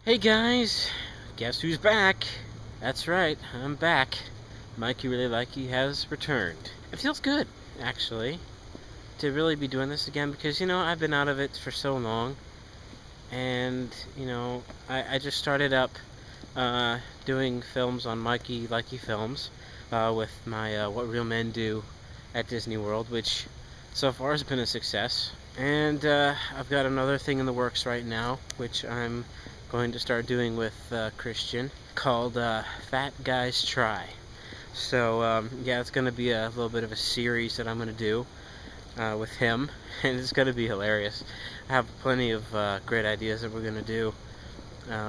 Hey guys, guess who's back? That's right, I'm back. Mikey Really Likey has returned. It feels good, actually, to really be doing this again because, I've been out of it for so long. And, I just started up doing films on Mikey Likey Films with my What Real Men Do at Disney World, which so far has been a success. And I've got another thing in the works right now, which I'm going to start doing with Christian, called Fat Guys Try. So yeah, it's going to be a little bit of a series that I'm going to do with him, and it's going to be hilarious. I have plenty of great ideas that we're going to do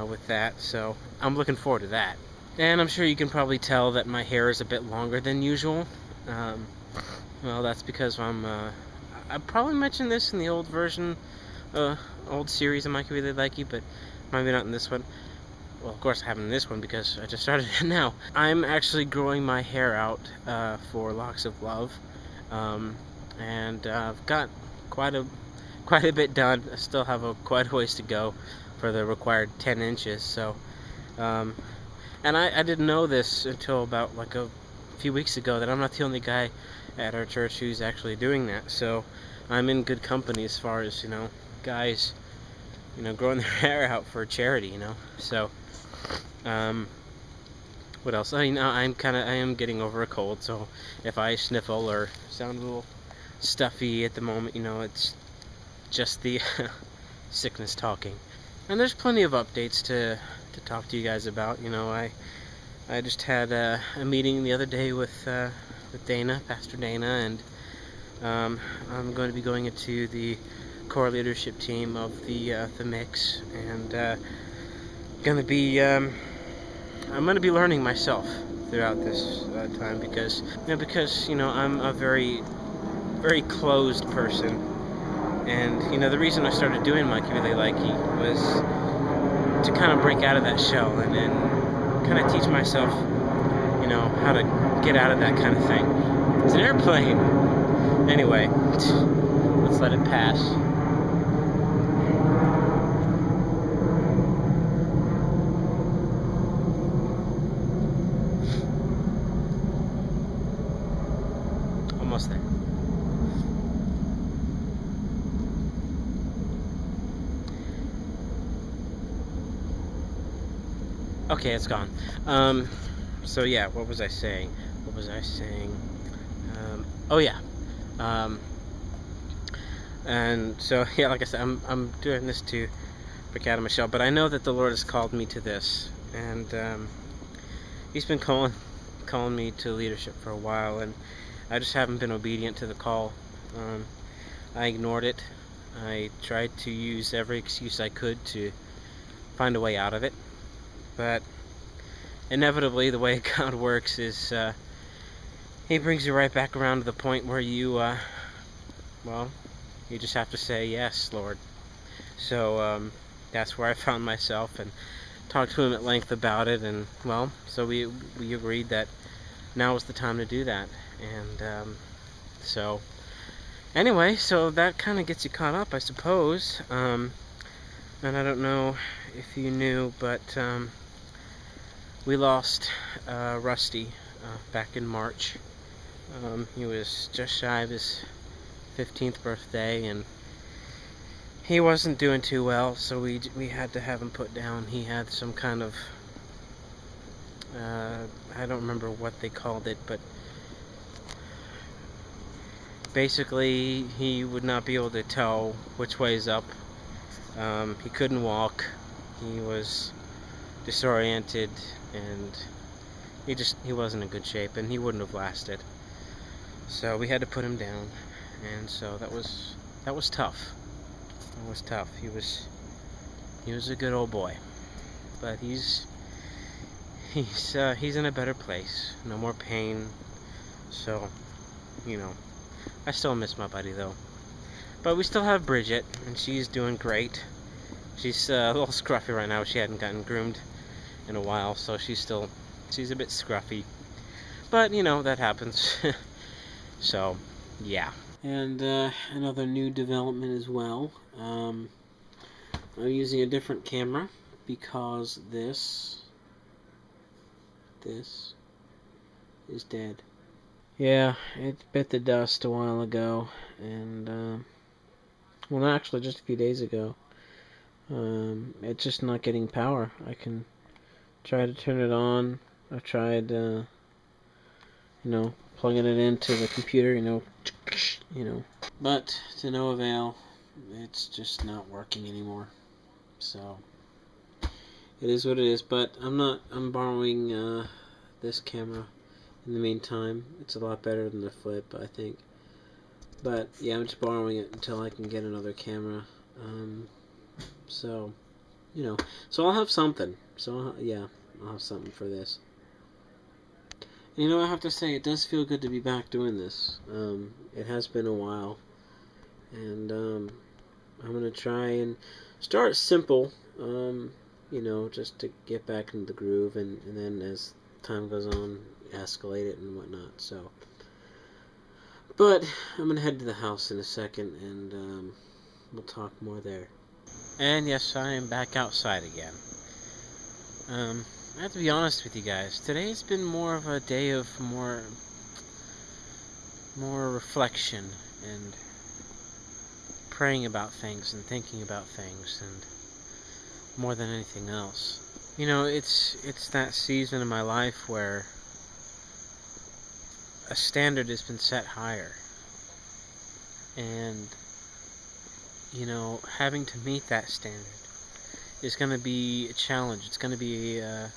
with that, so I'm looking forward to that. And I'm sure you can probably tell that my hair is a bit longer than usual. Um, well, that's because I probably mentioned this in the old version, old series of Mikey Really Likey, but maybe not in this one. Well, of course I haven't in this one because I just started it now. I'm actually growing my hair out for Locks of Love, and I've got quite a bit done. I still have quite a ways to go for the required 10 inches. So, and I didn't know this until about like a few weeks ago, that I'm not the only guy at our church who's actually doing that. So I'm in good company as far as guys growing their hair out for charity. So what else? I am getting over a cold, so if I sniffle or sound a little stuffy at the moment, it's just the sickness talking. And there's plenty of updates to talk to you guys about. I just had a meeting the other day with Dana, Pastor Dana, and I'm going to be going into the core leadership team of the mix, and I'm going to be learning myself throughout this time because I'm a very very closed person, and the reason I started doing Mikey Really Likey was to kind of break out of that shell and kind of teach myself how to get out of that kind of thing. It's an airplane. Anyway, let's let it pass. Almost there. Okay, it's gone. So yeah, what was I saying? Oh yeah. And so yeah, like I said, I'm doing this to break out of my shell, but I know that the Lord has called me to this, and He's been calling me to leadership for a while, and I just haven't been obedient to the call. I ignored it. I tried to use every excuse I could to find a way out of it, but inevitably the way God works is He brings you right back around to the point where you you just have to say, yes, Lord. So that's where I found myself, and talked to Him at length about it, and so we agreed that now was the time to do that. And so anyway, so that kind of gets you caught up, I suppose. And I don't know if you knew, but we lost Rusty back in March. He was just shy of his 15th birthday, and he wasn't doing too well, so we had to have him put down. He had some kind of I don't remember what they called it, but basically he would not be able to tell which way is up. He couldn't walk. He was disoriented, and he wasn't in good shape, and he wouldn't have lasted. So we had to put him down, and so that was tough. It was tough. He was a good old boy, but he's in a better place. No more pain. So, I still miss my buddy though. But we still have Bridget, and she's doing great. She's a little scruffy right now. She hadn't gotten groomed in a while, so she's a bit scruffy. But that happens. So, yeah. And another new development as well. I'm using a different camera. because this is dead. Yeah, it bit the dust a while ago, and well, not actually, just a few days ago. It's just not getting power. I can try to turn it on. I've tried, plugging it into the computer, but to no avail. It's just not working anymore. So it is what it is. But I'm borrowing this camera in the meantime. It's a lot better than the Flip, I think. But yeah, I'm just borrowing it until I can get another camera. So I'll have something. So yeah, I'll have something for this. And I have to say, it does feel good to be back doing this. It has been a while, and I'm gonna try and start simple. Just to get back into the groove, and then as time goes on, escalate it and whatnot. So, but I'm gonna head to the house in a second, and we'll talk more there. And yes, I am back outside again. I have to be honest with you guys. Today's been more of a day of more reflection and praying about things and thinking about things, and more than anything else. It's that season in my life where a standard has been set higher, and having to meet that standard is going to be a challenge. It's going to be a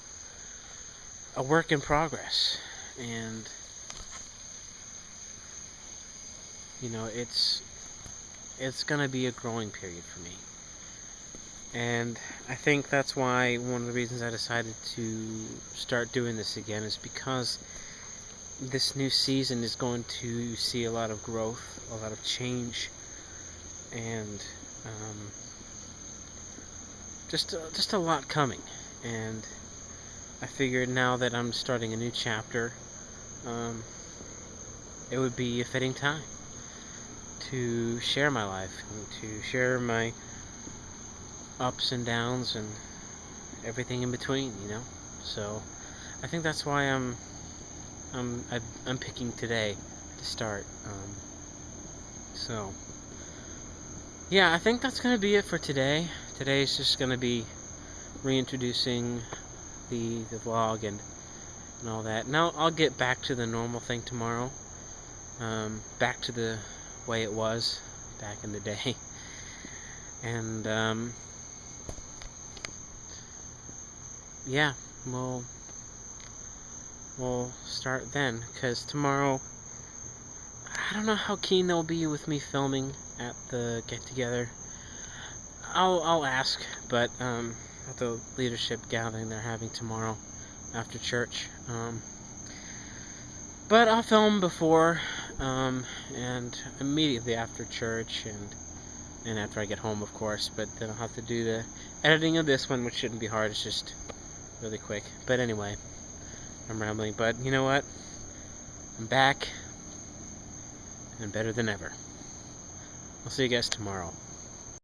work in progress, and it's going to be a growing period for me. And I think that's why one of the reasons I decided to start doing this again is because this new season is going to see a lot of growth, a lot of change, and just a lot coming. And I figured now that I'm starting a new chapter, it would be a fitting time to share my life, and to share my ups and downs and everything in between, So I think that's why I'm picking today to start. So yeah, I think that's gonna be it for today. Today's just gonna be reintroducing the vlog and all that. Now I'll get back to the normal thing tomorrow. Back to the way it was back in the day. And yeah, we'll start then, because tomorrow I don't know how keen they'll be with me filming at the get-together. I'll ask, but at the leadership gathering they're having tomorrow after church. But I'll film before and immediately after church, and after I get home, of course. But then I'll have to do the editing of this one, which shouldn't be hard. It's just really quick. But anyway, I'm rambling. But you know what? I'm back, and better than ever. I'll see you guys tomorrow.